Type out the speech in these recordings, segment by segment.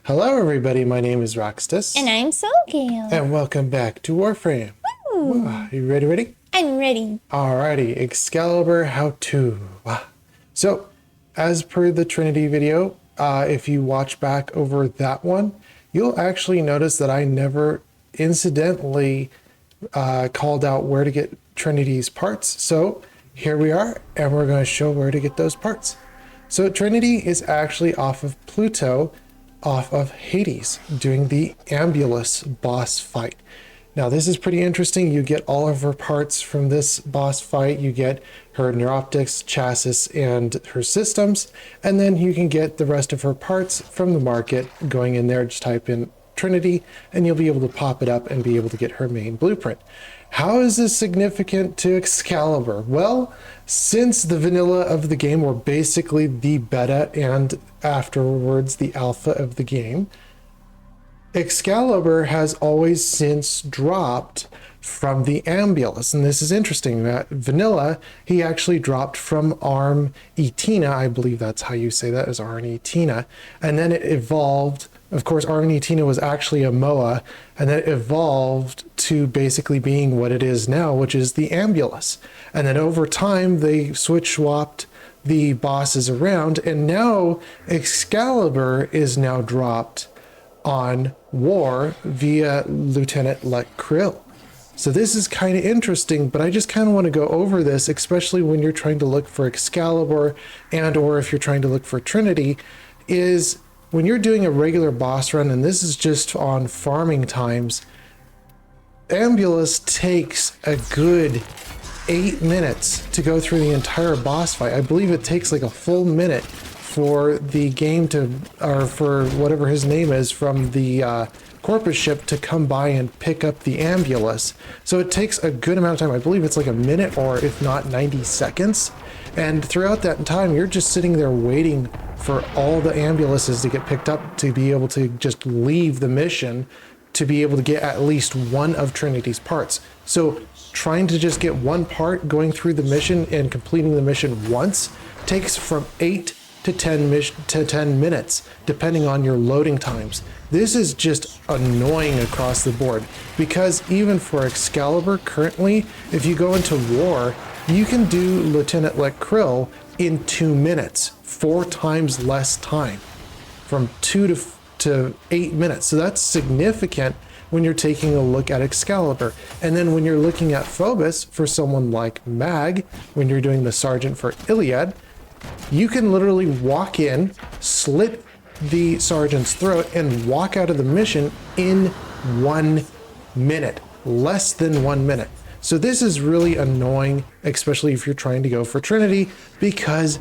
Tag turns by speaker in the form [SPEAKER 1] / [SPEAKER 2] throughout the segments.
[SPEAKER 1] Hello everybody, my name is Roxtus.
[SPEAKER 2] And I'm Soulgale.
[SPEAKER 1] And welcome back to Warframe.
[SPEAKER 2] Woo!
[SPEAKER 1] Are you ready?
[SPEAKER 2] I'm ready.
[SPEAKER 1] Alrighty, Excalibur how-to. So, as per the Trinity video, if you watch back over that one, you'll actually notice that I never incidentally called out where to get Trinity's parts. So, here we are, and we're going to show where to get those parts. So, Trinity is actually off of Pluto, off of Hades, doing the Ambulus boss fight. Now this is pretty interesting. You get all of her parts from this boss fight. You get her neuroptics, chassis, and her systems, and then you can get the rest of her parts from the market. Going in there, just type in Trinity, and you'll be able to pop it up and be able to get her main blueprint. How is this significant to Excalibur? Well, since the vanilla of the game, or basically the beta and afterwards the alpha of the game, Excalibur has always since dropped from the Ambulus. And this is interesting. That vanilla, he actually dropped from Arm Etina. I believe that's how you say that, is Arm Etina. And then it evolved. Of course, Arm Etina was actually a MOA, and then it evolved to basically being what it is now, which is the Ambulus. And then over time, they switch-swapped the bosses around, and now Excalibur is now dropped on War via Lieutenant Let Krill. So this is kind of interesting, but I just kind of want to go over this, especially when you're trying to look for Excalibur and or if you're trying to look for Trinity, is when you're doing a regular boss run, and this is just on farming times, Ambulus takes a good 8 minutes to go through the entire boss fight. I believe it takes like a full minute for the game to, or for whatever his name is from the Corpus ship to come by and pick up the Ambulus. So it takes a good amount of time. I believe it's like a minute, or if not 90 seconds. And throughout that time, you're just sitting there waiting for all the Ambuluses to get picked up to be able to just leave the mission, to be able to get at least one of Trinity's parts. So trying to just get one part, going through the mission and completing the mission once, takes from 8 to 10 minutes, depending on your loading times. This is just annoying across the board, because even for Excalibur currently, if you go into War, you can do Lieutenant Let Krill in 2 minutes, 4 times less time, from 2 to 8 minutes. So that's significant when you're taking a look at Excalibur. And then when you're looking at Phobos, for someone like Mag, when you're doing the Sergeant for Iliad, you can literally walk in, slit the Sergeant's throat, and walk out of the mission in 1 minute, less than 1 minute. So this is really annoying, especially if you're trying to go for Trinity, because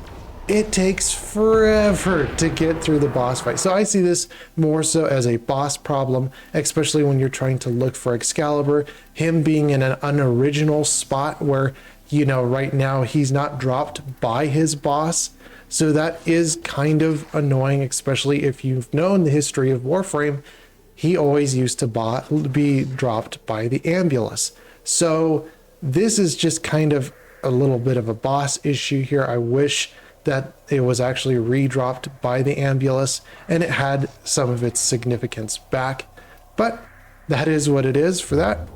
[SPEAKER 1] it takes forever to get through the boss fight. So I see this more so as a boss problem, especially when you're trying to look for Excalibur, him being in an unoriginal spot where, you know, right now he's not dropped by his boss. So that is kind of annoying, especially if you've known the history of Warframe. He always used to be dropped by the Ambulus. So this is just kind of a little bit of a boss issue here. I wish that it was actually redropped by the Ambulus and it had some of its significance back. But that is what it is for that.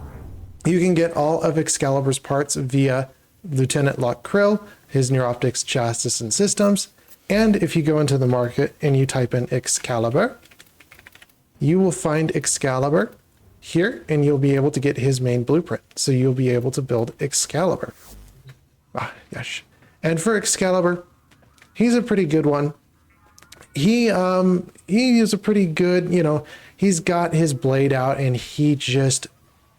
[SPEAKER 1] You can get all of Excalibur's parts via Lieutenant Let Krill, his neuroptics, chassis, and systems. And if you go into the market and you type in Excalibur, you will find Excalibur here, and you'll be able to get his main blueprint. So you'll be able to build Excalibur. Gosh. And for Excalibur, he's a pretty good one. He is a pretty good, you know, he's got his blade out and he just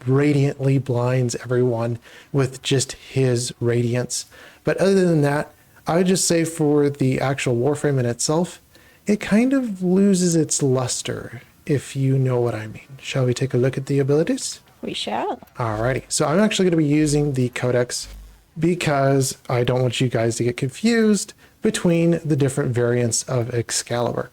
[SPEAKER 1] radiantly blinds everyone with just his radiance. But other than that, I would just say for the actual Warframe in itself, it kind of loses its luster, if you know what I mean. Shall we take a look at the abilities?
[SPEAKER 2] We shall.
[SPEAKER 1] Alrighty, so I'm actually going to be using the Codex because I don't want you guys to get confused between the different variants of Excalibur.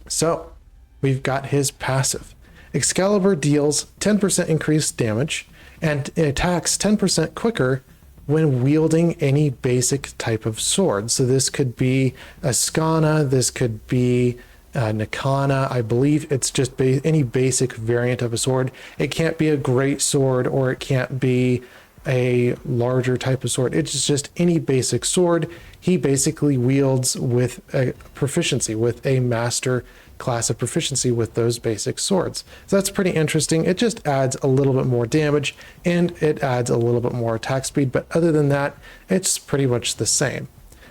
[SPEAKER 1] So we've got his passive. Excalibur deals 10% increased damage and attacks 10% quicker when wielding any basic type of sword. So this could be a Skana, this could be Nakana. I believe it's just any basic variant of a sword. It can't be a great sword, or it can't be a larger type of sword. It's just any basic sword. He basically wields with a proficiency, with a master class of proficiency with those basic swords. So that's pretty interesting. It just adds a little bit more damage and it adds a little bit more attack speed, but other than that, it's pretty much the same.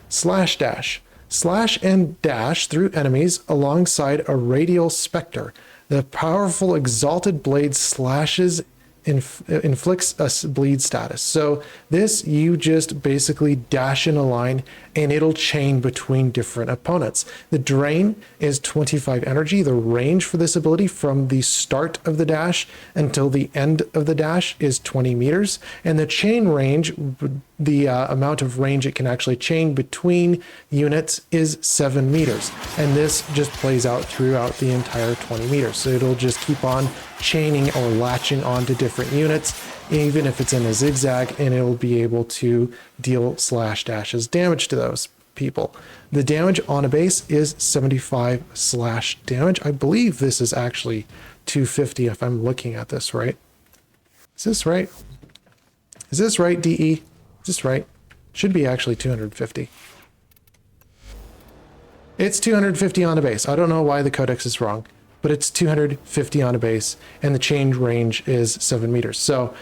[SPEAKER 1] Slash dash. Slash and dash through enemies alongside a radial specter. The powerful exalted blade slashes inflicts a bleed status. So this, you just basically dash in a line and it'll chain between different opponents. The drain is 25 energy. The range for this ability from the start of the dash until the end of the dash is 20 meters. And the chain range, the amount of range it can actually chain between units, is 7 meters. And this just plays out throughout the entire 20 meters. So it'll just keep on chaining or latching onto different units, even if it's in a zigzag, and it'll be able to deal slash dashes damage to those people. The damage on a base is 75 slash damage. I believe this is actually 250 if I'm looking at this right. Is this right? Is this right, DE? Is this right? Should be actually 250. It's 250 on a base. I don't know why the codex is wrong, but it's 250 on a base, and the chain range is 7 meters. So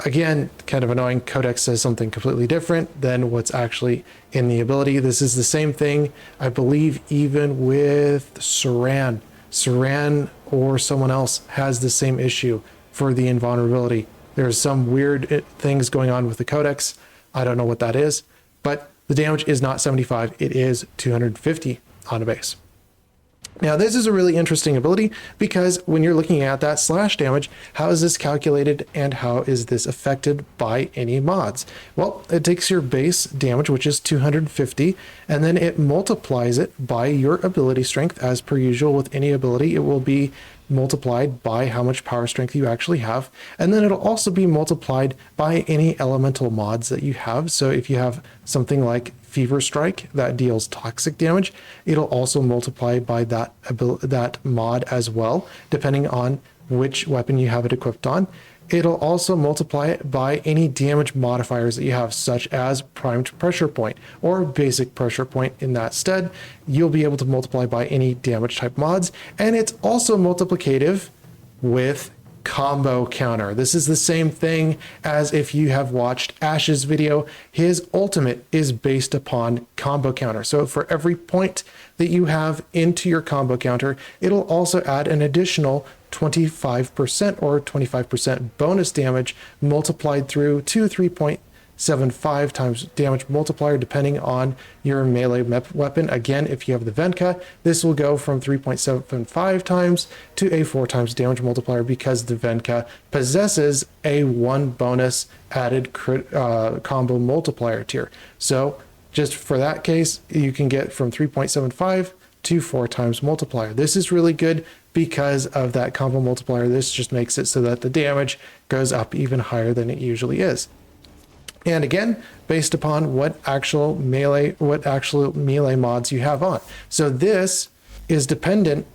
[SPEAKER 1] again, kind of annoying. Codex says something completely different than what's actually in the ability. This is the same thing, I believe, even with Saran. Saran or someone else has the same issue for the invulnerability. There's some weird things going on with the codex. I don't know what that is, but the damage is not 75. It is 250 on a base. Now, this is a really interesting ability because when you're looking at that slash damage, how is this calculated and how is this affected by any mods? Well, it takes your base damage, which is 250, and then it multiplies it by your ability strength. As per usual with any ability, it will be multiplied by how much power strength you actually have, and then it'll also be multiplied by any elemental mods that you have. So if you have something like Fever Strike that deals toxic damage, it'll also multiply by that mod as well, depending on which weapon you have it equipped on. It'll also multiply it by any damage modifiers that you have, such as primed pressure point or basic pressure point. In that stead, you'll be able to multiply by any damage type mods, and it's also multiplicative with combo counter. This is the same thing as if you have watched Ash's video. His ultimate is based upon combo counter. So for every point that you have into your combo counter, it'll also add an additional 25% or 25% bonus damage multiplied through to 3.75 times damage multiplier, depending on your melee weapon. Again, if you have the Venka, this will go from 3.75 times to a 4 times damage multiplier because the Venka possesses a 1 bonus added combo multiplier tier. So just for that case, you can get from 3.75 to 4 times multiplier. This is really good because of that combo multiplier. This just makes it so that the damage goes up even higher than it usually is. And again, based upon what actual melee mods you have on. So this is dependent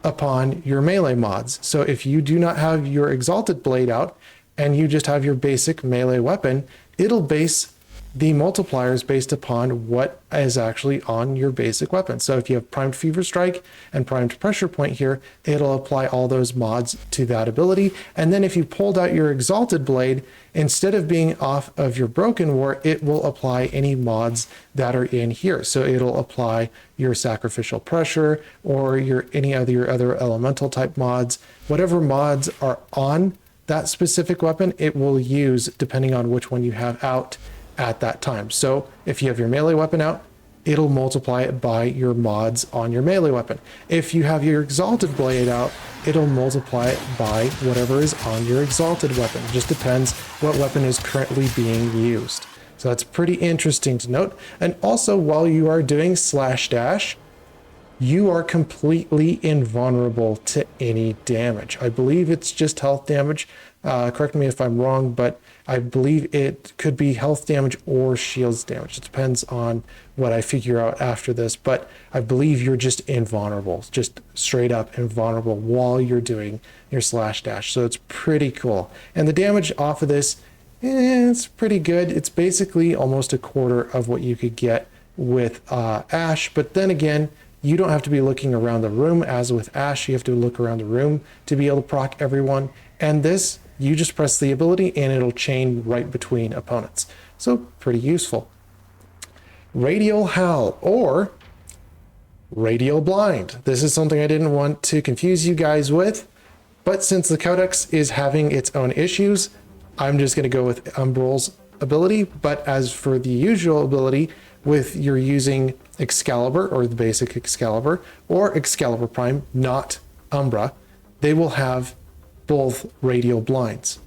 [SPEAKER 1] upon your melee mods. So if you do not have your Exalted Blade out and you just have your basic melee weapon, it'll base the multipliers based upon what is actually on your basic weapon. So if you have primed Fever Strike and primed Pressure Point here, it'll apply all those mods to that ability. And then if you pulled out your Exalted Blade, instead of being off of your Broken War, it will apply any mods that are in here. So it'll apply your Sacrificial Pressure or any of your other elemental type mods. Whatever mods are on that specific weapon, it will use depending on which one you have out at that time. So if you have your melee weapon out, it'll multiply it by your mods on your melee weapon. If you have your Exalted Blade out, it'll multiply it by whatever is on your Exalted weapon. It just depends what weapon is currently being used. So that's pretty interesting to note. And also, while you are doing slash dash, you are completely invulnerable to any damage. I believe it's just health damage. Correct me if I'm wrong, but I believe it could be health damage or shields damage. It depends on what I figure out after this, but I believe you're just invulnerable, just straight up invulnerable while you're doing your slash dash. So it's pretty cool. And the damage off of this, it's pretty good. It's basically almost a quarter of what you could get with Ash, but then again, you don't have to be looking around the room as with Ash. You have to look around the room to be able to proc everyone. And this, you just press the ability and it'll chain right between opponents. So pretty useful. Radial Howl or Radial Blind. This is something I didn't want to confuse you guys with, but since the Codex is having its own issues, I'm just going to go with Umbral's ability. But as for the usual ability, with you're using Excalibur or the basic Excalibur or Excalibur Prime, not Umbra, they will have both radial blinds.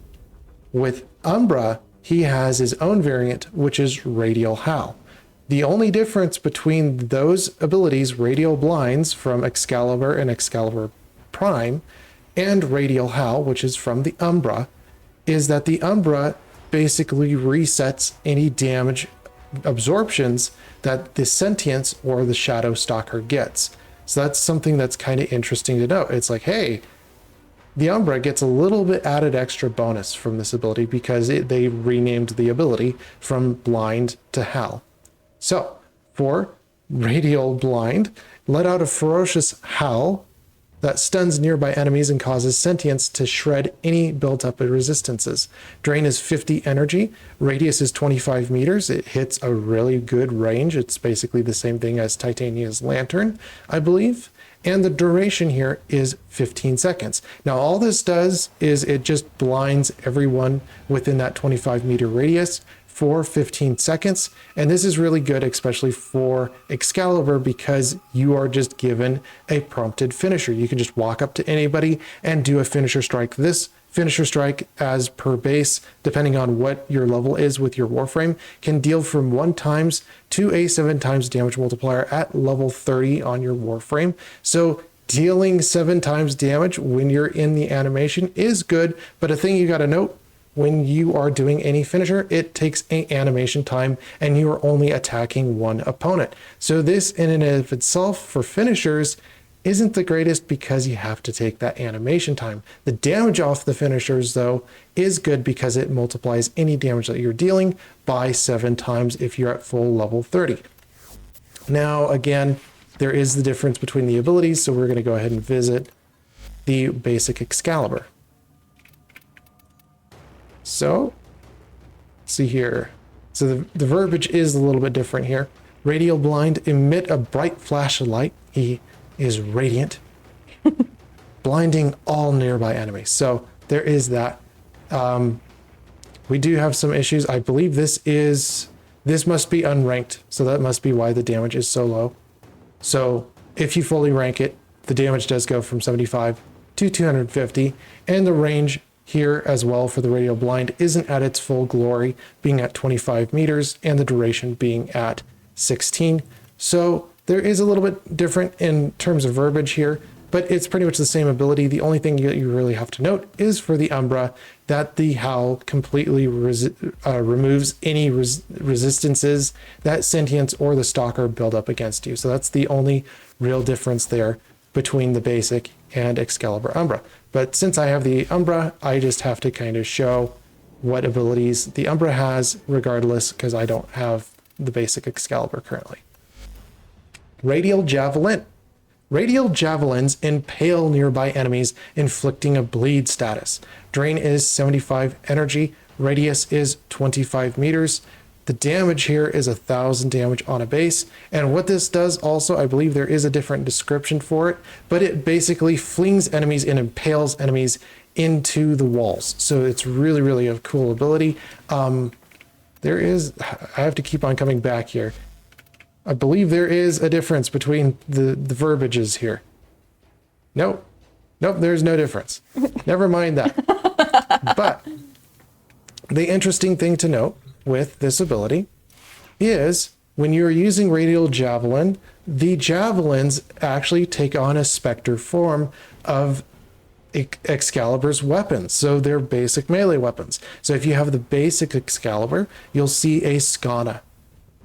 [SPEAKER 1] With Umbra, he has his own variant, which is Radial Howl. The only difference between those abilities, Radial Blinds from Excalibur and Excalibur Prime, and Radial Howl, which is from the Umbra, is that the Umbra basically resets any damage absorptions that the Sentience or the Shadow Stalker gets. So that's something that's kind of interesting to note. It's like, hey, the Umbra gets a little bit added extra bonus from this ability because they renamed the ability from Blind to Howl. So for Radial Blind, let out a ferocious howl that stuns nearby enemies and causes Sentience to shred any built-up resistances. Drain is 50 energy. Radius is 25 meters. It hits a really good range. It's basically the same thing as Titania's Lantern, I believe. And the duration here is 15 seconds. Now, all this does is it just blinds everyone within that 25-meter radius for 15 seconds. And this is really good, especially for Excalibur, because you are just given a prompted finisher. You can just walk up to anybody and do a finisher strike. This finisher strike, as per base, depending on what your level is with your Warframe, can deal from 1 times to a 7 times damage multiplier at level 30 on your Warframe. So dealing 7 times damage when you're in the animation is good, but a thing you got to note, when you are doing any finisher, it takes an animation time and you are only attacking one opponent. So this in and of itself for finishers isn't the greatest because you have to take that animation time. The damage off the finishers though is good because it multiplies any damage that you're dealing by 7 times if you're at full level 30. Now again, there is the difference between the abilities, so we're going to go ahead and visit the basic Excalibur. So, let's see here. So the verbiage is a little bit different here. Radial Blind, emit a bright flash of light. He is radiant, blinding all nearby enemies. So there is that. We do have some issues. I believe this must be unranked. So that must be why the damage is so low. So if you fully rank it, the damage does go from 75 to 250, and the range here as well for the Radial Blind isn't at its full glory, being at 25 meters and the duration being at 16. So there is a little bit different in terms of verbiage here, but it's pretty much the same ability. The only thing you really have to note is for the Umbra that the Howl completely removes any resistances that Sentience or the Stalker build up against you. So that's the only real difference there between the basic and Excalibur Umbra. But since I have the Umbra, I just have to kind of show what abilities the Umbra has regardless, because I don't have the basic Excalibur currently. Radial Javelin. Radial Javelins impale nearby enemies, inflicting a bleed status. Drain is 75 energy. Radius is 25 meters. The damage here is 1,000 damage on a base. And what this does also, I believe there is a different description for it, but it basically flings enemies and impales enemies into the walls. So it's really, really a cool ability. I have to keep on coming back here. I believe there is a difference between the verbiages here. Nope, there's no difference. Never mind that. But the interesting thing to note with this ability is when you're using Radial Javelin, the Javelins actually take on a specter form of Excalibur's weapons. So they're basic melee weapons. So if you have the basic Excalibur, you'll see a Skana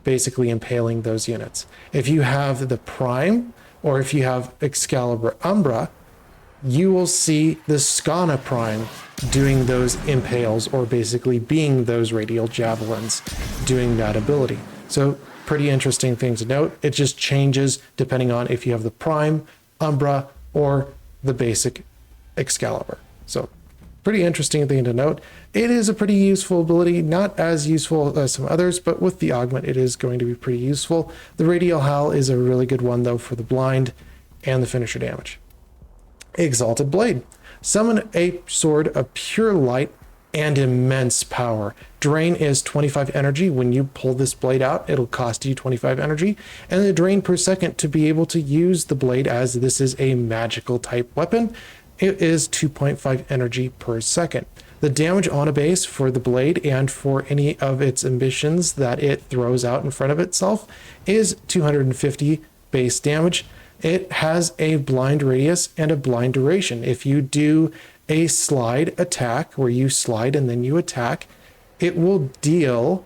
[SPEAKER 1] basically impaling those units. If you have the Prime, or if you have Excalibur Umbra, you will see the Skana Prime doing those impales, or basically being those Radial Javelins doing that ability. So pretty interesting thing to note. It just changes depending on if you have the Prime, Umbra, or the basic Excalibur. So pretty interesting thing to note. It is a pretty useful ability, not as useful as some others, but with the augment it is going to be pretty useful. The Radial Howl is a really good one though for the blind and the finisher damage. Exalted Blade. Summon a sword of pure light and immense power. Drain is 25 energy. When you pull this blade out, it'll cost you 25 energy, and the drain per second to be able to use the blade, as this is a magical type weapon, it is 2.5 energy per second. The damage on a base for the blade and for any of its ambitions that it throws out in front of itself is 250 base damage. It has a blind radius and a blind duration. If you do a slide attack where you slide and then you attack, it will deal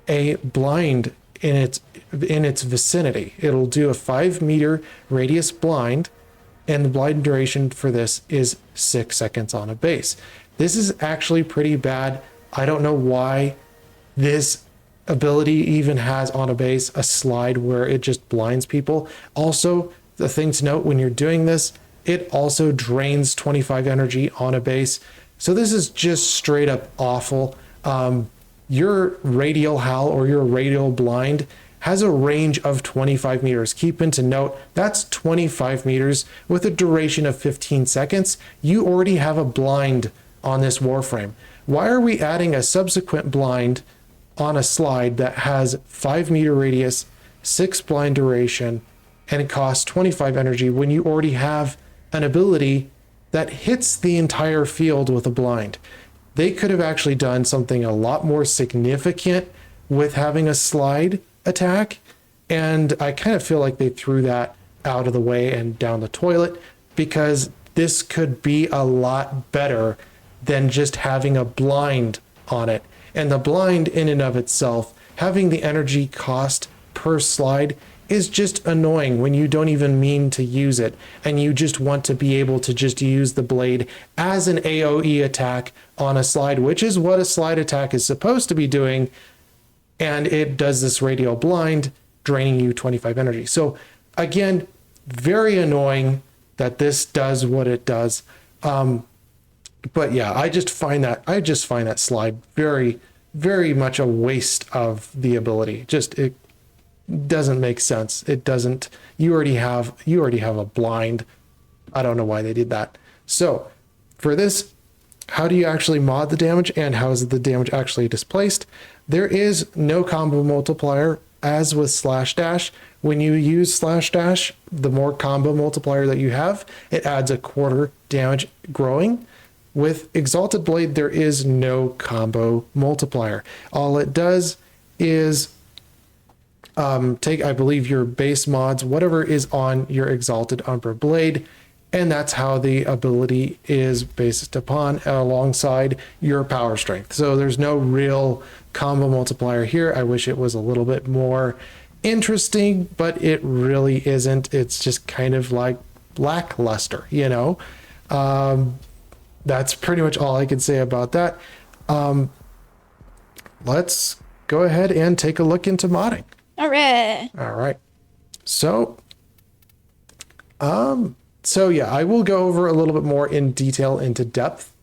[SPEAKER 1] a blind in its vicinity. It'll do a 5-meter radius blind, and the blind duration for this is 6 seconds on a base. This is actually pretty bad. I don't know why this ability even has on a base a slide where it just blinds people. Also, the thing to note when you're doing this, it also drains 25 energy on a base. So this is just straight up awful. Your Radial Howl or your Radial Blind has a range of 25 meters. Keep into note, that's 25 meters with a duration of 15 seconds. You already have a blind on this Warframe. Why are we adding a subsequent blind on a slide that has 5-meter radius, 6 blind duration, and it costs 25 energy when you already have an ability that hits the entire field with a blind? They could have actually done something a lot more significant with having a slide attack, and I kind of feel like they threw that out of the way and down the toilet, because this could be a lot better than just having a blind on it. And the blind in and of itself, having the energy cost per slide, is just annoying when you don't even mean to use it and you just want to be able to just use the blade as an AoE attack on a slide, which is what a slide attack is supposed to be doing. And it does this Radial Blind, draining you 25 energy. So again, very annoying that this does what it does. But yeah, I just find that slide very, very much a waste of the ability. It doesn't make sense. It doesn't. You already have a blind. I don't know why they did that. So for this, how do you actually mod the damage, and how is the damage actually displaced? There is no combo multiplier as with slash dash. When you use slash dash, the more combo multiplier that you have, it adds a quarter damage growing. With Exalted Blade, there is no combo multiplier. All it does is take, I believe, your base mods, whatever is on your Exalted Umbra Blade, and that's how the ability is based upon, alongside your power strength. So there's no real combo multiplier here. I wish it was a little bit more interesting, but it really isn't. It's just kind of like lackluster, you know? That's pretty much all I can say about that. Let's go ahead and take a look into modding.
[SPEAKER 2] All right.
[SPEAKER 1] All right. So yeah, I will go over a little bit more in detail, into depth,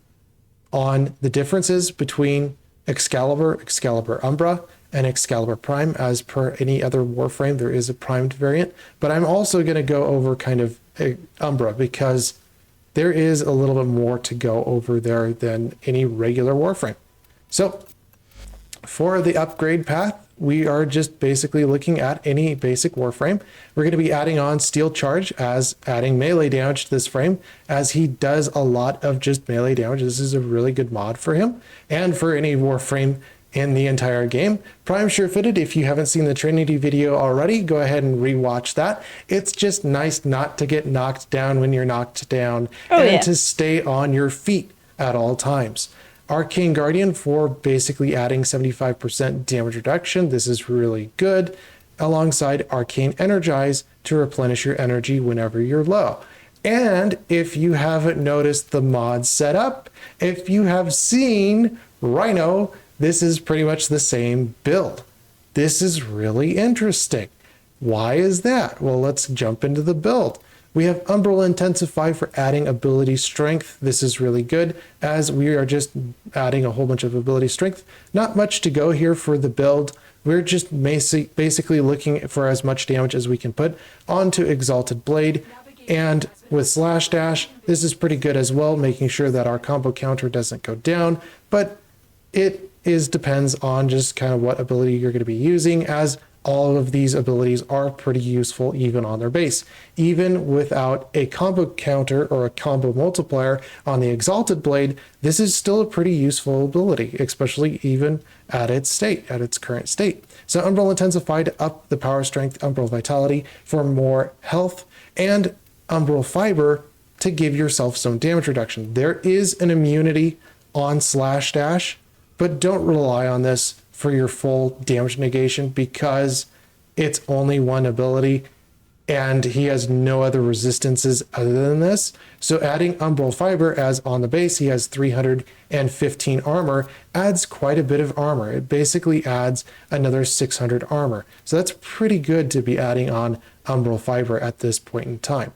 [SPEAKER 1] on the differences between Excalibur, Excalibur Umbra, and Excalibur Prime. As per any other Warframe, there is a primed variant, but I'm also going to go over kind of Umbra, because there is a little bit more to go over there than any regular Warframe. So for the upgrade path, we are just basically looking at any basic Warframe. We're going to be adding on Steel Charge, as adding melee damage to this frame, as he does a lot of just melee damage. This is a really good mod for him, and for any Warframe in the entire game. Prime Sure-Footed, if you haven't seen the Trinity video already, go ahead and rewatch that. It's just nice not to get knocked down when you're knocked down and to stay on your feet at all times. Arcane Guardian for basically adding 75% damage reduction. This is really good. Alongside Arcane Energize to replenish your energy whenever you're low. And if you haven't noticed the mod setup, if you have seen Rhino, this is pretty much the same build. This is really interesting. Why is that? Well, let's jump into the build. We have Umbral Intensify for adding ability strength. This is really good as we are just adding a whole bunch of ability strength. Not much to go here for the build. We're just basically looking for as much damage as we can put onto Exalted Blade. And with Slash Dash, this is pretty good as well, making sure that our combo counter doesn't go down. But it depends on just kind of what ability you're going to be using, as all of these abilities are pretty useful even on their base. Even without a combo counter or a combo multiplier on the Exalted Blade, this is still a pretty useful ability, especially even at its current state. So Umbral Intensify to up the power strength, Umbral Vitality for more health, and Umbral Fiber to give yourself some damage reduction. There is an immunity on Slash Dash, but don't rely on this for your full damage negation because it's only one ability and he has no other resistances other than this. So adding Umbral Fiber, as on the base he has 315 armor, adds quite a bit of armor. It basically adds another 600 armor. So that's pretty good to be adding on Umbral Fiber at this point in time.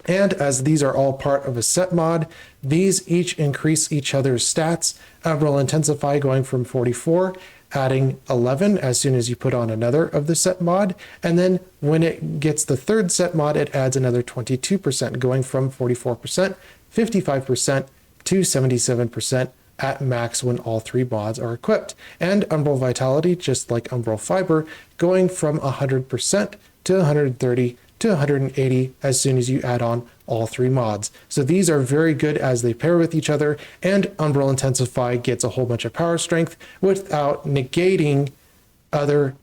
[SPEAKER 1] And as these are all part of a set mod, these each increase each other's stats. Umbral Intensify going from 44, adding 11 as soon as you put on another of the set mod. And then when it gets the third set mod, it adds another 22%, going from 44%, 55% to 77% at max when all three mods are equipped. And Umbral Vitality, just like Umbral Fiber, going from 100% to 130 to 180 as soon as you add on all three mods. So these are very good as they pair with each other, and Umbral Intensify gets a whole bunch of power strength without negating other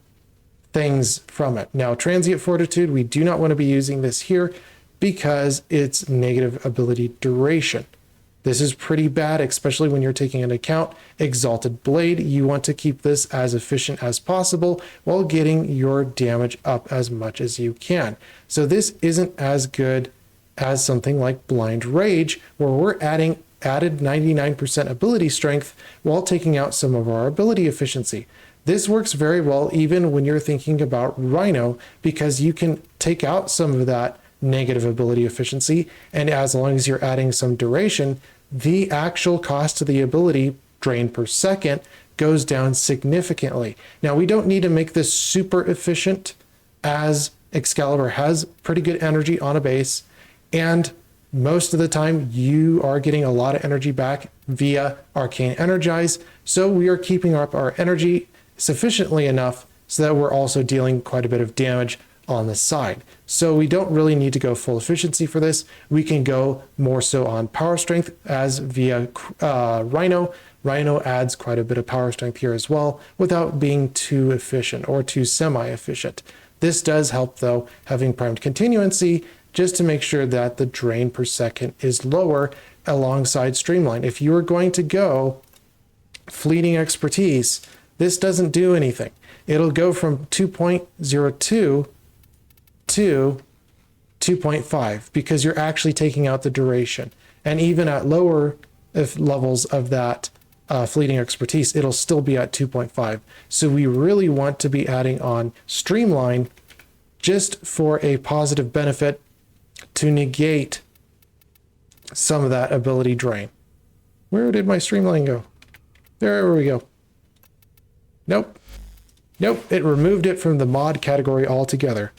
[SPEAKER 1] things from it. Now, Transient Fortitude, we do not want to be using this here because it's negative ability duration. This is pretty bad, especially when you're taking into account Exalted Blade. You want to keep this as efficient as possible while getting your damage up as much as you can. So this isn't as good as something like Blind Rage, where we're added 99% ability strength while taking out some of our ability efficiency. This works very well even when you're thinking about Rhino, because you can take out some of that negative ability efficiency, and as long as you're adding some duration, the actual cost of the ability drain per second goes down significantly. Now, we don't need to make this super efficient, as Excalibur has pretty good energy on a base, and most of the time you are getting a lot of energy back via Arcane Energize, so we are keeping up our energy sufficiently enough so that we're also dealing quite a bit of damage on the side. So we don't really need to go full efficiency for this. We can go more so on power strength, as via Rhino. Rhino adds quite a bit of power strength here as well without being too efficient or too semi-efficient. This does help though, having primed continuancy, just to make sure that the drain per second is lower alongside Streamline. If you are going to go Fleeting Expertise, this doesn't do anything. It'll go from 2.02 to 2.5 because you're actually taking out the duration. And even at lower levels of that Fleeting Expertise, it'll still be at 2.5. So we really want to be adding on Streamline just for a positive benefit to negate some of that ability drain. Where did my Streamline go? There we go. Nope. Nope, it removed it from the mod category altogether.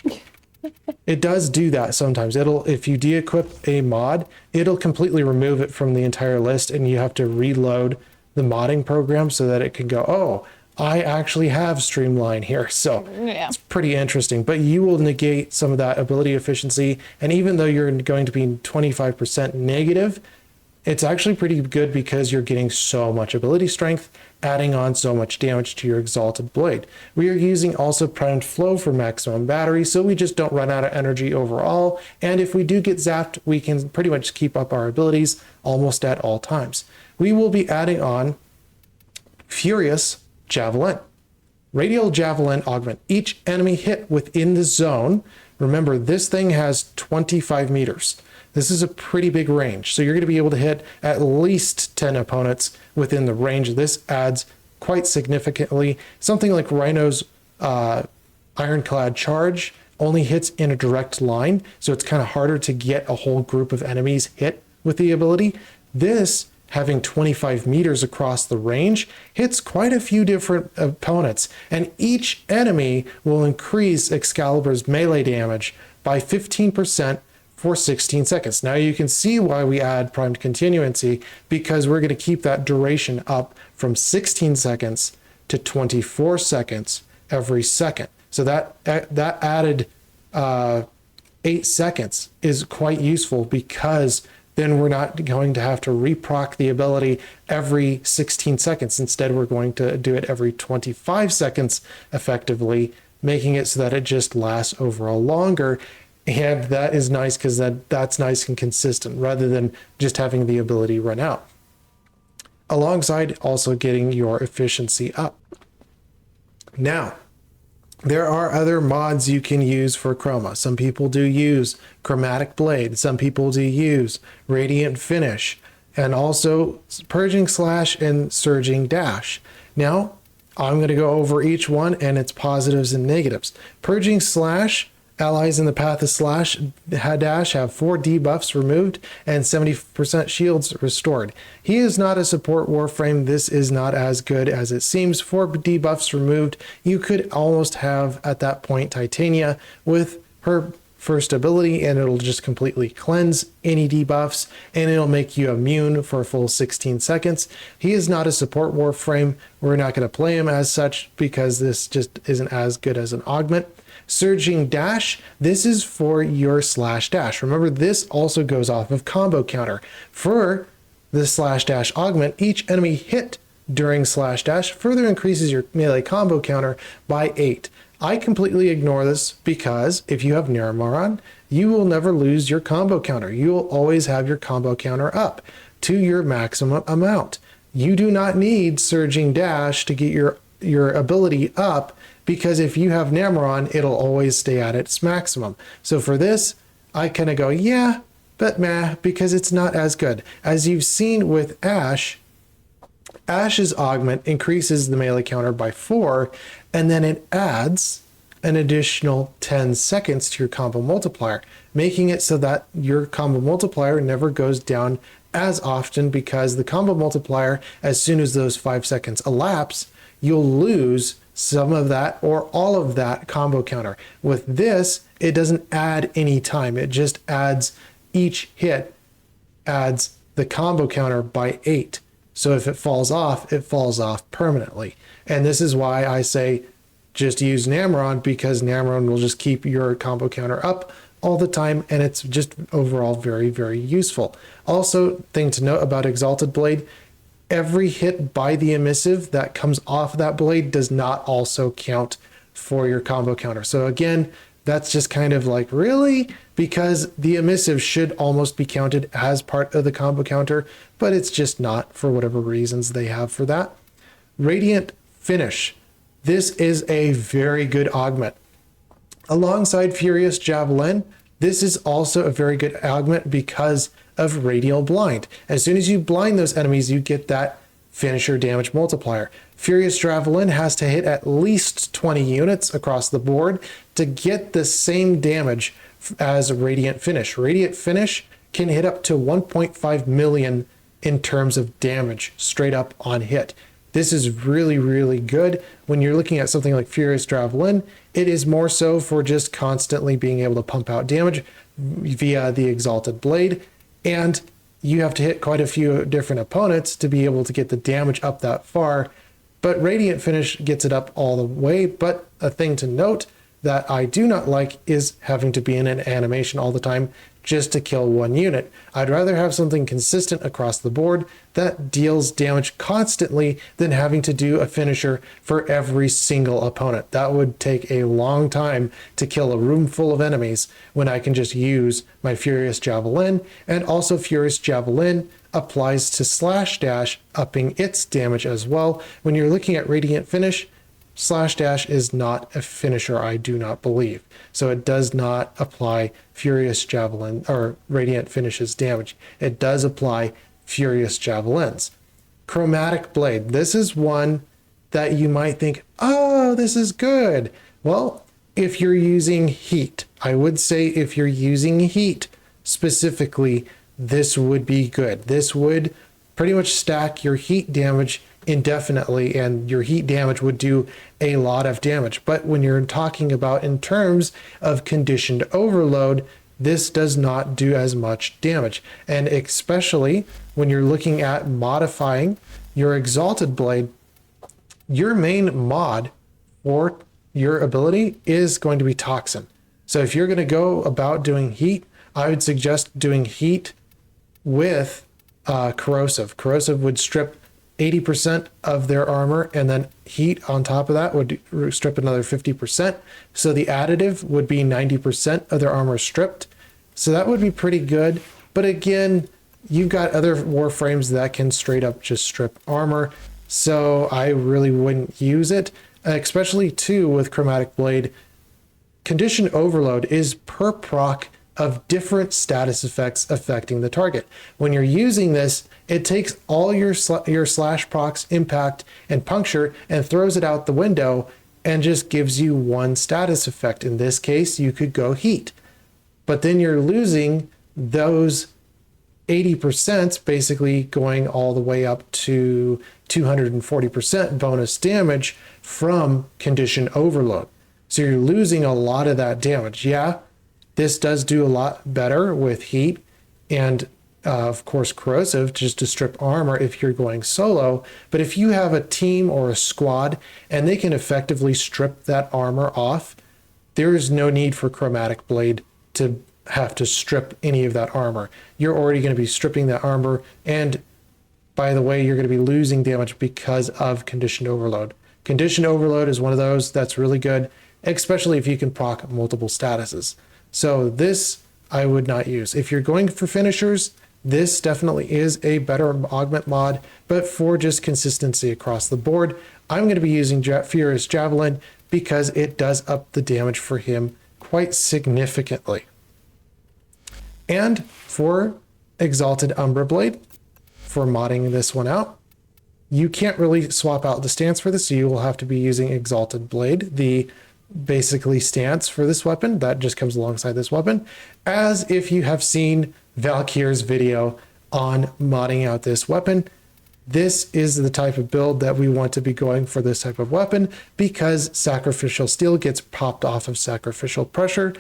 [SPEAKER 1] It does do that sometimes. If you de-equip a mod, it'll completely remove it from the entire list, and you have to reload the modding program so that it can go, oh, I actually have Streamline here. So yeah, it's pretty interesting, but you will negate some of that ability efficiency. And even though you're going to be 25% negative, It's actually pretty good because you're getting so much ability strength, adding on so much damage to your Exalted Blade. We are using also primed flow for maximum battery, so we just don't run out of energy overall. And if we do get zapped, we can pretty much keep up our abilities almost at all times. We will be adding on Furious Javelin. Radial Javelin augment. Each enemy hit within the zone. Remember, this thing has 25 meters. This is a pretty big range, so you're going to be able to hit at least 10 opponents within the range. This adds quite significantly. Something like Rhino's Ironclad Charge only hits in a direct line, so it's kind of harder to get a whole group of enemies hit with the ability. This, having 25 meters across the range, hits quite a few different opponents, and each enemy will increase Excalibur's melee damage by 15% for 16 seconds. Now you can see why we add primed continuancy, because we're going to keep that duration up from 16 seconds to 24 seconds every second. So that added 8 seconds is quite useful, because then we're not going to have to reproc the ability every 16 seconds. Instead, we're going to do it every 25 seconds effectively, making it so that it just lasts overall longer. And that is nice, because that's nice and consistent rather than just having the ability run out. Alongside also getting your efficiency up. Now, there are other mods you can use for chroma. Some people do use Chromatic Blade. Some people do use Radiant Finish, and also Purging Slash and Surging Dash. Now, I'm going to go over each one and its positives and negatives. Purging Slash, allies in the path of slash dash have 4 debuffs removed and 70% shields restored. He is not a support Warframe. This is not as good as it seems. 4 debuffs removed. You could almost have at that point Titania with her first ability, and it'll just completely cleanse any debuffs, and it'll make you immune for a full 16 seconds. He is not a support Warframe. We're not going to play him as such, because this just isn't as good as an augment. Surging Dash, this is for your slash dash. Remember, this also goes off of combo counter. For the slash dash augment, each enemy hit during slash dash further increases your melee combo counter by 8. I completely ignore this, because if you have Naramoron, you will never lose your combo counter. You will always have your combo counter up to your maximum amount. You do not need Surging Dash to get your ability up, because if you have Namaron, it'll always stay at its maximum. So for this, I kind of go, yeah, but meh, because it's not as good. As you've seen with Ashe, Ashe's augment increases the melee counter by 4, and then it adds an additional 10 seconds to your combo multiplier, making it so that your combo multiplier never goes down as often, because the combo multiplier, as soon as those 5 seconds elapse, you'll lose some of that or all of that combo counter. With this, it doesn't add any time. It just adds, each hit adds the combo counter by 8. So if it falls off permanently. And this is why I say just use Namaron, because Namaron will just keep your combo counter up all the time, and it's just overall very, very useful. Also, thing to note about Exalted Blade, every hit by the emissive that comes off that blade does not also count for your combo counter. So again, that's just kind of like, really? Because the emissive should almost be counted as part of the combo counter, but it's just not, for whatever reasons they have for that. Radiant Finish. This is a very good augment. Alongside Furious Javelin, this is also a very good augment because of Radial Blind. As soon as you blind those enemies, you get that finisher damage multiplier. Furious Javelin has to hit at least 20 units across the board to get the same damage as Radiant Finish. Radiant Finish can hit up to 1.5 million in terms of damage straight up on hit. This is really, really good. When you're looking at something like Furious Javelin, it is more so for just constantly being able to pump out damage via the Exalted Blade. And you have to hit quite a few different opponents to be able to get the damage up that far. But Radiant Finish gets it up all the way. But a thing to note that I do not like is having to be in an animation all the time. just to kill one unit. I'd rather have something consistent across the board that deals damage constantly than having to do a finisher for every single opponent. That would take a long time to kill a room full of enemies when I can just use my Furious Javelin. And also Furious Javelin applies to slash dash, upping its damage as well. When you're looking at Radiant Finish, slash dash is not a finisher, I do not believe. So it does not apply Furious Javelin or Radiant Finishes damage. It does apply Furious Javelins. Chromatic Blade. This is one that you might think, oh, this is good. Well, if you're using heat, I would say if you're using heat specifically, this would be good. This would pretty much stack your heat damage indefinitely, and your heat damage would do a lot of damage. But when you're talking about in terms of conditioned overload, this does not do as much damage. And especially when you're looking at modifying your Exalted Blade, your main mod for your ability is going to be Toxin. So if you're going to go about doing heat, I would suggest doing heat with Corrosive. Corrosive would strip 80% of their armor, and then heat on top of that would strip another 50%. So the additive would be 90% of their armor stripped. So that would be pretty good. But again, you've got other Warframes that can straight up just strip armor. So I really wouldn't use it, especially too with Chromatic Blade. Condition Overload is per proc of different status effects affecting the target. When you're using this, it takes all your slash procs, impact, and puncture and throws it out the window and just gives you one status effect. In this case, you could go heat. But then you're losing those 80%, basically going all the way up to 240% bonus damage from Condition Overload. So you're losing a lot of that damage. Yeah, this does do a lot better with heat and of course Corrosive, just to strip armor if you're going solo. But if you have a team or a squad and they can effectively strip that armor off, there is no need for Chromatic Blade to have to strip any of that armor. You're already going to be stripping that armor, and by the way, you're going to be losing damage because of Conditioned Overload. Conditioned Overload is one of those that's really good, especially if you can proc multiple statuses. So this I would not use. If you're going for finishers, this definitely is a better augment mod, but for just consistency across the board, I'm going to be using Furious Javelin because it does up the damage for him quite significantly. And for Exalted Umbra Blade, for modding this one out, you can't really swap out the stance for this, so you will have to be using Exalted Blade, the basically stance for this weapon that just comes alongside this weapon, as if you have seen Valkyr's video on modding out this weapon. This is the type of build that we want to be going for this type of weapon because Sacrificial Steel gets popped off of Sacrificial Pressure.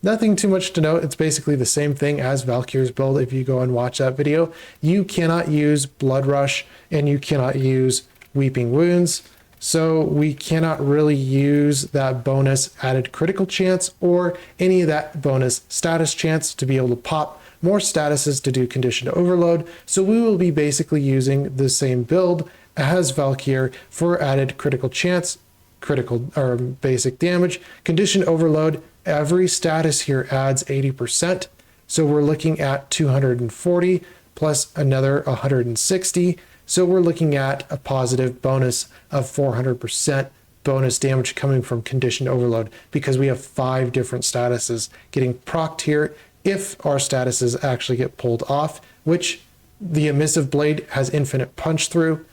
[SPEAKER 1] Nothing too much to note. It's basically the same thing as Valkyr's build. If you go and watch that video, you cannot use Blood Rush and you cannot use Weeping Wounds. So we cannot really use that bonus added critical chance or any of that bonus status chance to be able to pop more statuses to do Conditioned Overload. So we will be basically using the same build as Valkyr for added critical chance, critical or basic damage. Conditioned Overload, every status here adds 80%. So we're looking at 240 plus another 160. So we're looking at a positive bonus of 400% bonus damage coming from Conditioned Overload because we have 5 different statuses getting procced here if our statuses actually get pulled off, which the Emissive Blade has infinite punch through.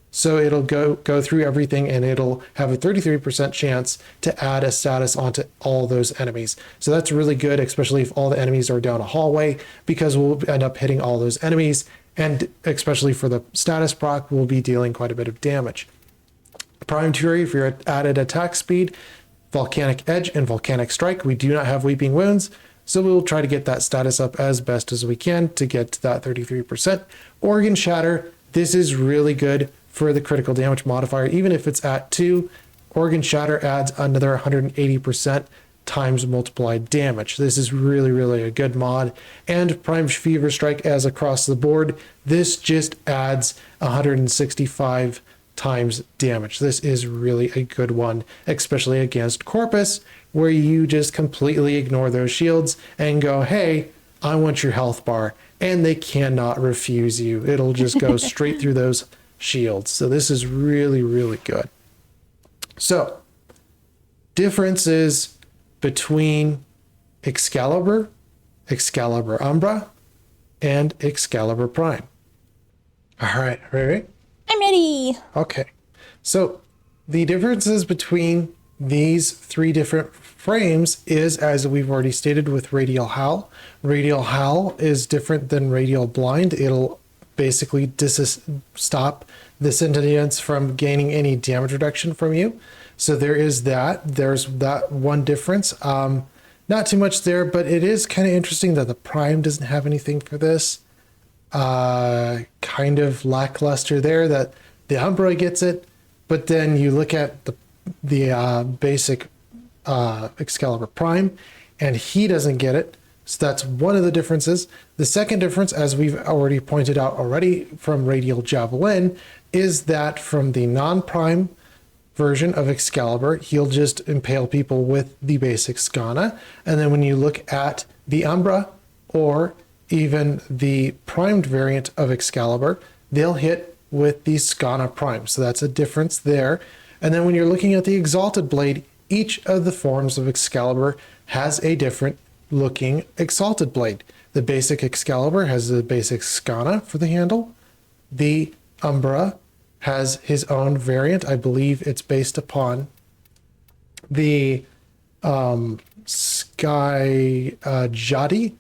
[SPEAKER 1] So it'll go through everything and it'll have a 33% chance to add a status onto all those enemies. So that's really good, especially if all the enemies are down a hallway, because we'll end up hitting all those enemies. And especially for the status proc, we'll be dealing quite a bit of damage. Prime Fury, if you're added attack speed, Volcanic Edge, and Volcanic Strike, we do not have Weeping Wounds. So we'll try to get that status up as best as we can to get to that 33%. Organ Shatter, this is really good for the critical damage modifier. Even if it's at 2, Organ Shatter adds another 180% times multiplied damage. This is really, really a good mod. And Prime Fever Strike as across the board, this just adds 165 times damage. This is really a good one, especially against Corpus, where you just completely ignore those shields and go, hey, I want your health bar, and they cannot refuse you. It'll just go straight through those shields. So this is really, really good. So differences between Excalibur, Excalibur Umbra, and Excalibur Prime. All right, ready?
[SPEAKER 2] I'm ready.
[SPEAKER 1] Okay. So the differences between these three different frames is, as we've already stated, with Radial Howl. Radial Howl is different than Radial Blind. It'll basically stop the Sentience from gaining any damage reduction from you. So there is that. There's that one difference. Not too much there, but it is kind of interesting that the Prime doesn't have anything for this. Kind of lackluster there that the Umbra gets it, but then you look at the basic Excalibur Prime, and he doesn't get it. So that's one of the differences. The second difference, as we've already pointed out already from Radial Javelin, is that from the non-Prime version of Excalibur, he'll just impale people with the basic Skana. And then when you look at the Umbra or even the primed variant of Excalibur, they'll hit with the Skana Prime. So that's a difference there. And then when you're looking at the Exalted Blade, each of the forms of Excalibur has a different looking Exalted Blade. The basic Excalibur has the basic Skana for the handle. The Umbra has his own variant. I believe it's based upon the Sky Jati.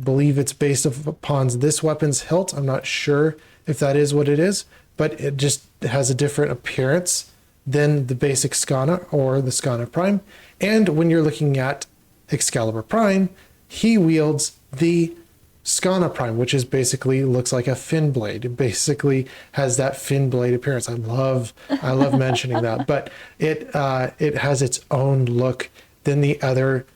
[SPEAKER 1] Believe it's based upon this weapon's hilt. I'm not sure if that is what it is, but it just has a different appearance than the basic Skana or the Skana Prime. And when you're looking at Excalibur Prime, he wields the Skana Prime, which is basically looks like a fin blade. It basically has that fin blade appearance. I love mentioning that, but it has its own look than the other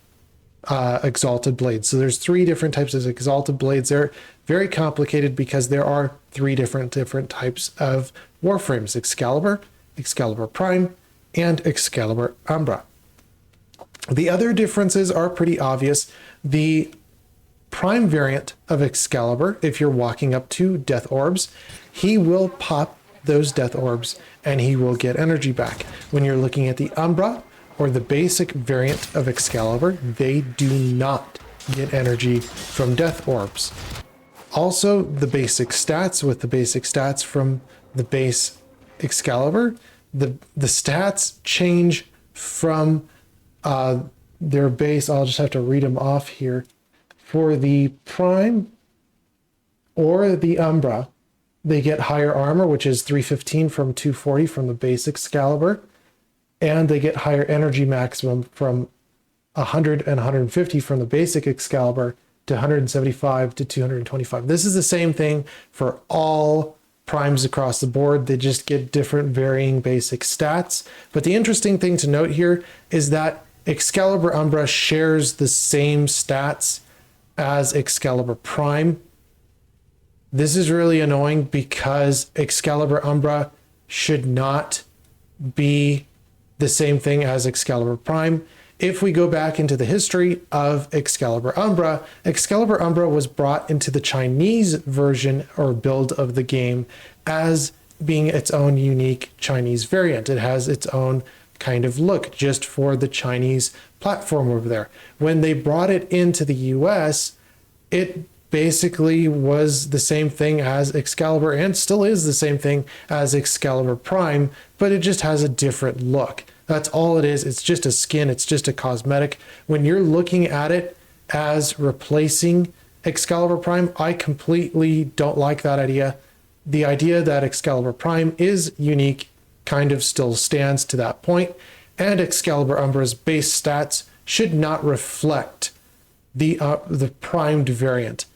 [SPEAKER 1] Exalted blades. So there's three different types of Exalted blades. They're very complicated because there are three different types of Warframes: Excalibur, Excalibur Prime, and Excalibur Umbra. The other differences are pretty obvious. The Prime variant of Excalibur, if you're walking up to death orbs, he will pop those death orbs and he will get energy back. When you're looking at the Umbra or the basic variant of Excalibur, they do not get energy from death orbs. Also, the basic stats with the basic stats from the base Excalibur, the stats change from their base. I'll just have to read them off here. For the Prime or the Umbra, they get higher armor, which is 315 from 240 from the base Excalibur, and they get higher energy maximum from 100 and 150 from the basic Excalibur to 175 to 225. This is the same thing for all primes across the board. They just get different varying basic stats. But the interesting thing to note here is that Excalibur Umbra shares the same stats as Excalibur Prime. This is really annoying because Excalibur Umbra should not be the same thing as Excalibur Prime. If we go back into the history of Excalibur Umbra was brought into the Chinese version or build of the game as being its own unique Chinese variant. It has its own kind of look just for the Chinese platform over there. When they brought it into the US, it basically was the same thing as Excalibur and still is the same thing as Excalibur Prime, but it just has a different look. That's all it is. It's just a skin. It's just a cosmetic. When you're looking at it as replacing Excalibur Prime, I completely don't like that idea. The idea that Excalibur Prime is unique kind of still stands to that point, and Excalibur Umbra's base stats should not reflect the primed variant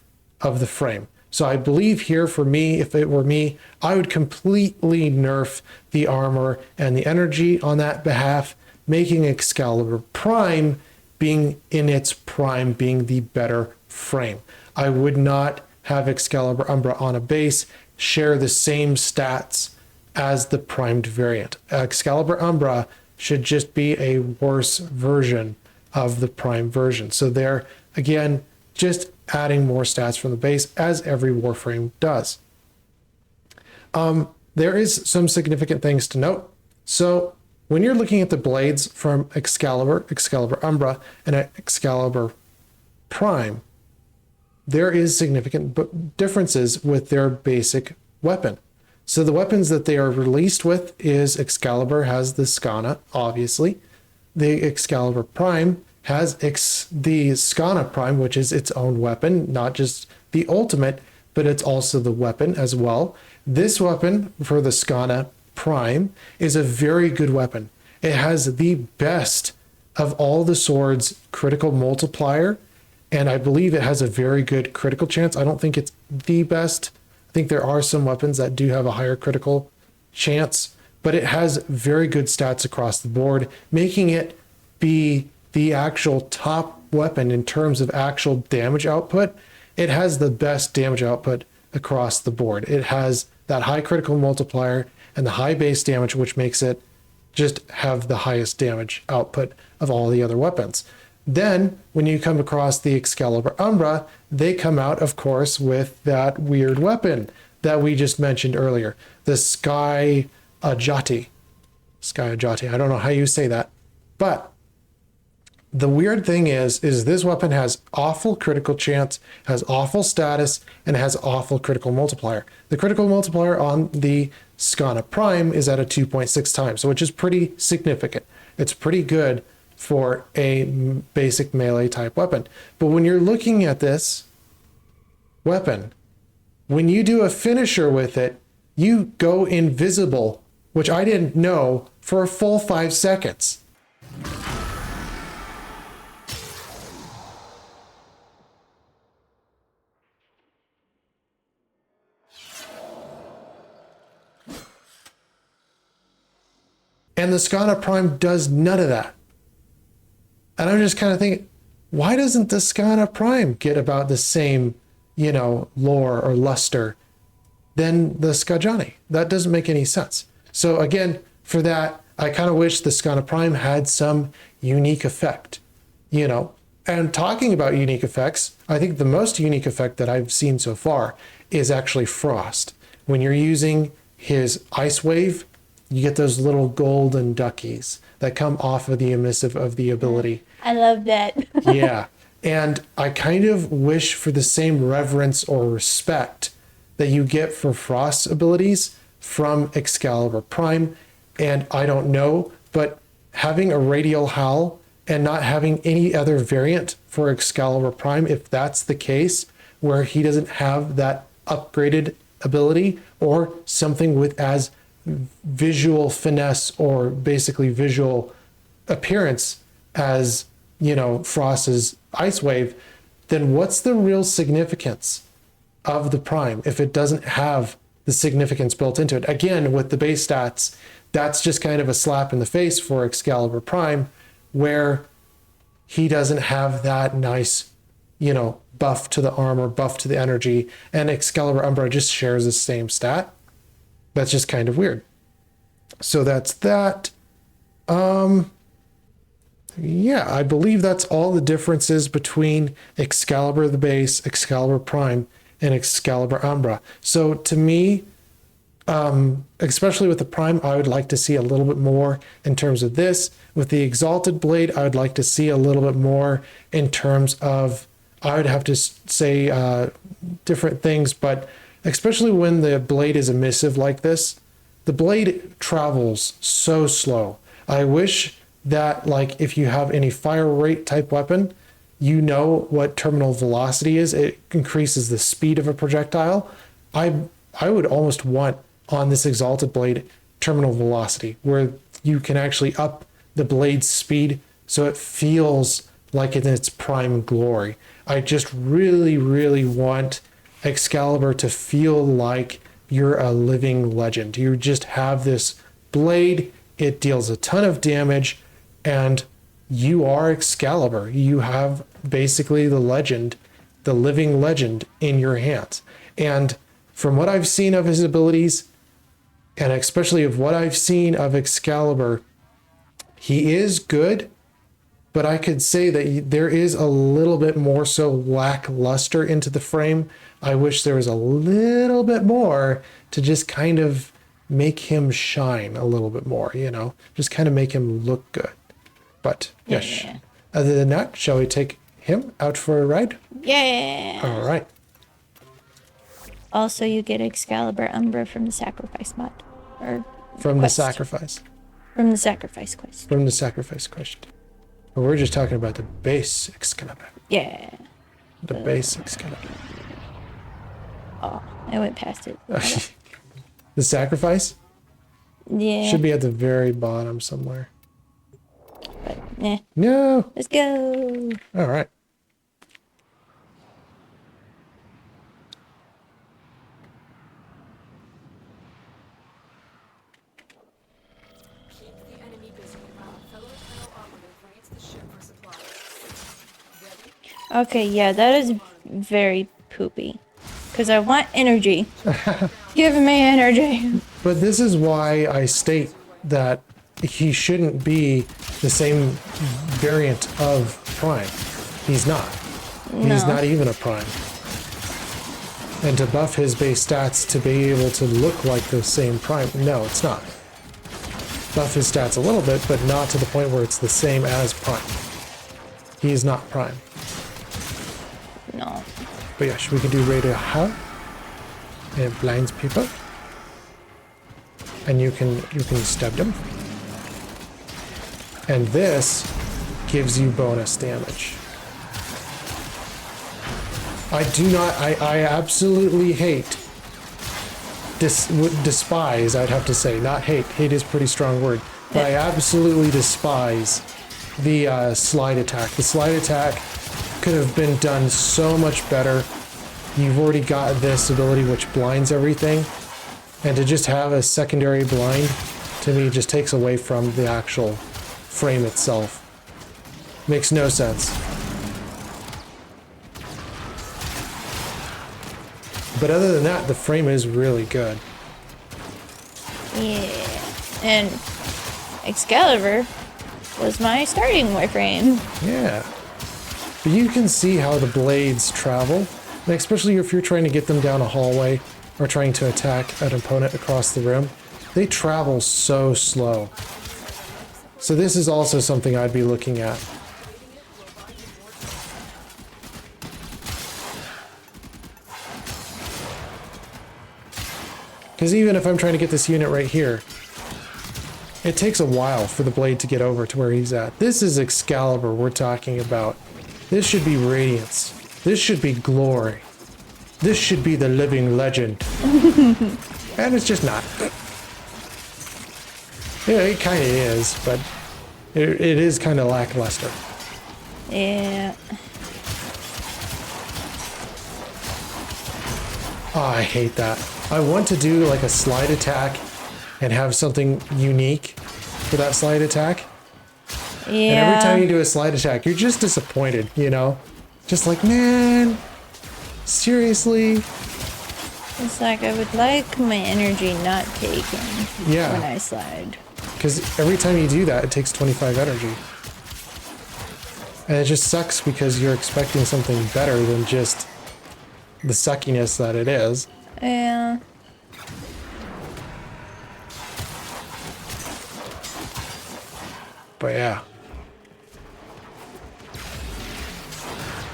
[SPEAKER 1] of the frame. So I believe here, for me, if it were me, I would completely nerf the armor and the energy on that behalf, making Excalibur Prime being in its prime, being the better frame. I would not have Excalibur Umbra on a base share the same stats as the primed variant. Excalibur Umbra should just be a worse version of the prime version. So they're, again, just adding more stats from the base, as every Warframe does. There is some significant things to note. So when you're looking at the blades from Excalibur, Excalibur Umbra, and Excalibur Prime, there is significant differences with their basic weapon. So the weapons that they are released with is Excalibur has the Skana, obviously. The Excalibur Prime has the Skana Prime, which is its own weapon, not just the ultimate, but it's also the weapon as well. This weapon for the Skana Prime is a very good weapon. It has the best of all the swords critical multiplier, and I believe it has a very good critical chance. I don't think it's the best. I think there are some weapons that do have a higher critical chance, but it has very good stats across the board, making it be the actual top weapon in terms of actual damage output. It has the best damage output across the board. It has that high critical multiplier and the high base damage, which makes it just have the highest damage output of all the other weapons. Then when you come across the Excalibur Umbra, they come out, of course, with that weird weapon that we just mentioned earlier, the Sky Ajati. Sky Ajati. I don't know how you say that, but the weird thing is this weapon has awful critical chance, has awful status, and has awful critical multiplier. The critical multiplier on the Skana Prime is at a 2.6 times, which is pretty significant. It's pretty good for a basic melee type weapon. But when you're looking at this weapon, when you do a finisher with it, you go invisible, which I didn't know, for a full 5 seconds. And the Skana Prime does none of that. And I'm just kind of thinking, why doesn't the Skana Prime get about the same, lore or luster than the Skajani? That doesn't make any sense. So again, for that, I kind of wish the Skana Prime had some unique effect, And talking about unique effects, I think the most unique effect that I've seen so far is actually Frost. When you're using his Ice Wave, you get those little golden duckies that come off of the emissive of the ability.
[SPEAKER 2] I love that.
[SPEAKER 1] Yeah. And I kind of wish for the same reverence or respect that you get for Frost's abilities from Excalibur Prime. And I don't know, but having a Radial Howl and not having any other variant for Excalibur Prime, if that's the case, where he doesn't have that upgraded ability or something with as visual finesse or basically visual appearance as Frost's Ice Wave, then what's the real significance of the Prime if it doesn't have the significance built into it? Again, with the base stats, that's just kind of a slap in the face for Excalibur Prime, where he doesn't have that nice buff to the armor, buff to the energy, and Excalibur Umbra just shares the same stat. That's just kind of weird. So that's that. Yeah, I believe that's all the differences between Excalibur the base, Excalibur Prime, and Excalibur Umbra. So to me, especially with the Prime, I would like to see a little bit more in terms of this. With the Exalted Blade, I would like to see a little bit more in terms of, I would have to say different things, but especially when the blade is emissive like this, the blade travels so slow. I wish that, like, if you have any fire rate type weapon, what terminal velocity is. It increases the speed of a projectile. I would almost want on this Exalted Blade terminal velocity, where you can actually up the blade's speed so it feels like in its prime glory. I just really, really want Excalibur to feel like you're a living legend. You just have this blade, it deals a ton of damage, and you are Excalibur. You have basically the legend, the living legend in your hands. And from what I've seen of his abilities, and especially of what I've seen of Excalibur, he is good, but I could say that there is a little bit more so lackluster into the frame. I wish there was a little bit more to just kind of make him shine a little bit more, you know, just kind of make him look good. But yes,
[SPEAKER 2] Yeah.
[SPEAKER 1] other than that, shall we take him out for a ride?
[SPEAKER 2] Yeah.
[SPEAKER 1] All right.
[SPEAKER 2] Also, you get Excalibur Umbra from the sacrifice mod. Or
[SPEAKER 1] From the
[SPEAKER 2] quest.
[SPEAKER 1] sacrifice.
[SPEAKER 2] From the sacrifice quest.
[SPEAKER 1] From the sacrifice quest. But we're just talking about the base Excalibur.
[SPEAKER 2] Yeah.
[SPEAKER 1] The base Excalibur.
[SPEAKER 2] Oh, I went past it.
[SPEAKER 1] The sacrifice
[SPEAKER 2] Yeah.
[SPEAKER 1] should be at the very bottom somewhere.
[SPEAKER 2] But, nah.
[SPEAKER 1] No.
[SPEAKER 2] Let's go.
[SPEAKER 1] All right.
[SPEAKER 3] Keep the enemy busy while a fellow Colonel Operative raids the ship for supplies. Ready?
[SPEAKER 2] Okay, yeah, that is very poopy. Because I want energy. Give me energy.
[SPEAKER 1] But this is why I state that he shouldn't be the same variant of Prime. He's not. He's
[SPEAKER 2] No.
[SPEAKER 1] not even a Prime. And to buff his base stats to be able to look like the same Prime, no, it's not. Buff his stats a little bit, but not to the point where it's the same as Prime. He is not Prime.
[SPEAKER 2] No.
[SPEAKER 1] But yes, we can do radio how. And it blinds people. And you can stab them. And this gives you bonus damage. I absolutely hate, despise, I'd have to say, not hate. Hate is a pretty strong word. But I absolutely despise the slide attack. The slide attack could have been done so much better. You've already got this ability which blinds everything. And to just have a secondary blind, to me, just takes away from the actual frame itself. Makes no sense. But other than that, the frame is really good.
[SPEAKER 2] Yeah. And Excalibur was my starting Warframe.
[SPEAKER 1] Yeah. But you can see how the blades travel, and especially if you're trying to get them down a hallway or trying to attack an opponent across the room. They travel so slow. So this is also something I'd be looking at. Because even if I'm trying to get this unit right here, it takes a while for the blade to get over to where he's at. This is Excalibur we're talking about. This should be Radiance. This should be Glory. This should be the living legend. And it's just not. Yeah, it kind of is, but it is kind of lackluster.
[SPEAKER 2] Yeah.
[SPEAKER 1] Oh, I hate that. I want to do like a slide attack and have something unique for that slide attack.
[SPEAKER 2] Yeah.
[SPEAKER 1] And every time you do a slide attack, you're just disappointed, you know? Just like, man, seriously?
[SPEAKER 2] It's like I would like my energy not taken
[SPEAKER 1] Yeah.
[SPEAKER 2] when I slide.
[SPEAKER 1] Because every time you do that, it takes 25 energy. And it just sucks because you're expecting something better than just the suckiness that it is.
[SPEAKER 2] Yeah.
[SPEAKER 1] But yeah.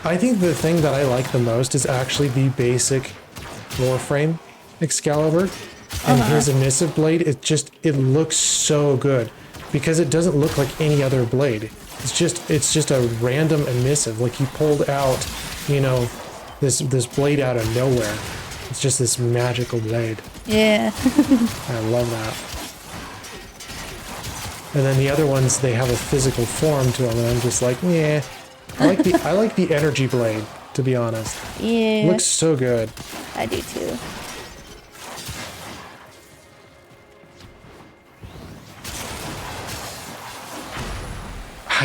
[SPEAKER 1] I think the thing that I like the most is actually the basic Warframe Excalibur. And his emissive blade, it looks so good. Because it doesn't look like any other blade. It's just a random emissive. Like he pulled out, you know, this blade out of nowhere. It's just this magical blade.
[SPEAKER 2] Yeah.
[SPEAKER 1] I love that. And then the other ones, they have a physical form to them, and I'm just like, yeah. I like the energy blade, to be honest.
[SPEAKER 2] Yeah.
[SPEAKER 1] Looks so good.
[SPEAKER 2] I do too.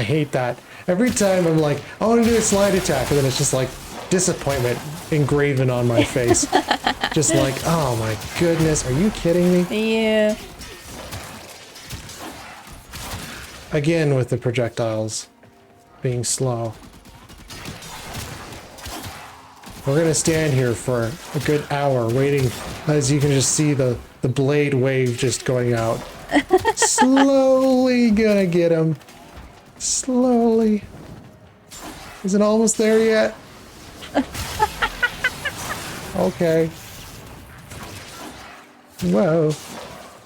[SPEAKER 1] I hate that. Every time I'm like, I want to do a slide attack, and then it's just like disappointment engraven on my face. Just like, oh my goodness, are you kidding me?
[SPEAKER 2] Yeah.
[SPEAKER 1] Again with the projectiles being slow. We're gonna stand here for a good hour waiting, as you can just see the blade wave just going out. Slowly gonna get him. Slowly. Is it almost there yet? Okay. Whoa.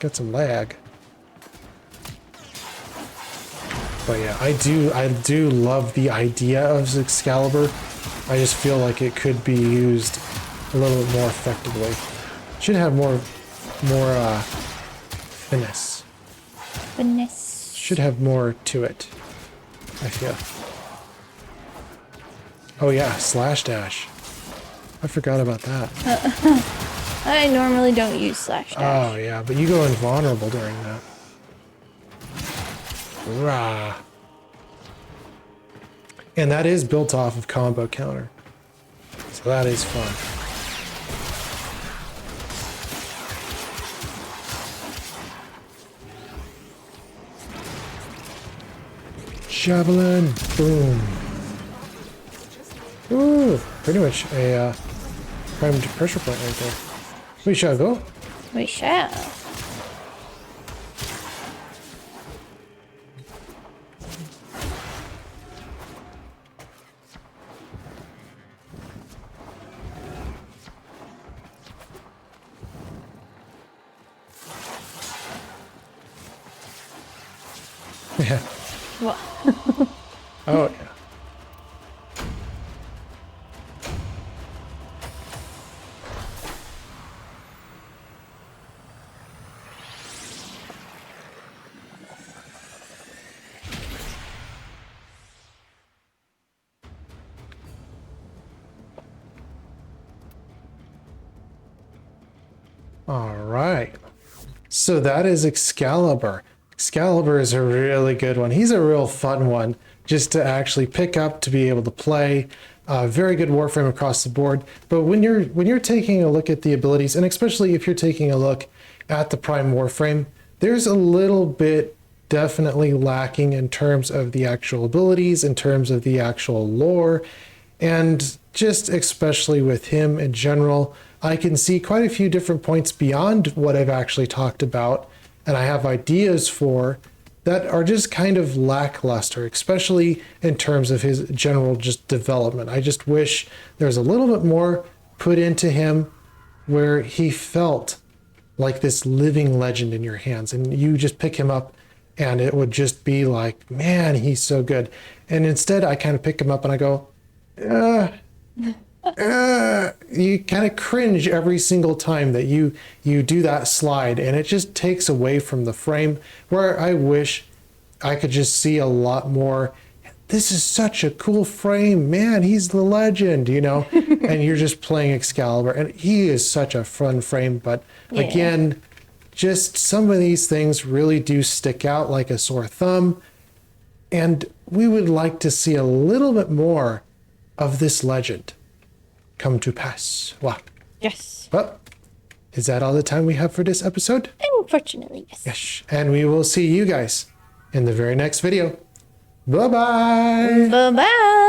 [SPEAKER 1] Got some lag. But yeah, I do love the idea of Excalibur. I just feel like it could be used a little bit more effectively. Should have more finesse.
[SPEAKER 2] Finesse.
[SPEAKER 1] Should have more to it, I feel. Oh yeah, slash dash. I forgot about that.
[SPEAKER 2] I normally don't use slash dash.
[SPEAKER 1] Oh yeah, but you go invulnerable during that. Rah. And that is built off of combo counter. So that is fun. Javelin. Boom. Ooh, pretty much a primed pressure point right there. We shall go.
[SPEAKER 2] We shall.
[SPEAKER 1] Yeah.
[SPEAKER 2] What?
[SPEAKER 1] Oh yeah. All right. So that is Excalibur. Excalibur is a really good one. He's a real fun one just to actually pick up, to be able to play. Very good Warframe across the board. But when you're taking a look at the abilities, and especially if you're taking a look at the Prime Warframe, there's a little bit definitely lacking in terms of the actual abilities, in terms of the actual lore, and just especially with him in general. I can see quite a few different points beyond what I've actually talked about, and I have ideas for that are just kind of lackluster, especially in terms of his general just development. I just wish there's a little bit more put into him where he felt like this living legend in your hands, and you just pick him up and it would just be like, man, he's so good. And instead I kind of pick him up and I go, you kind of cringe every single time that you do that slide, and it just takes away from the frame, where I wish I could just see a lot more. This is such a cool frame, man, he's the legend, you know. And you're just playing Excalibur, and he is such a fun frame. But again, just some of these things really do stick out like a sore thumb, and we would like to see a little bit more of this legend come to pass. Wow.
[SPEAKER 2] Yes.
[SPEAKER 1] Well, is that all the time we have for this episode?
[SPEAKER 2] Unfortunately, yes.
[SPEAKER 1] Yes. And we will see you guys in the very next video. Bye-bye.
[SPEAKER 2] Bye-bye.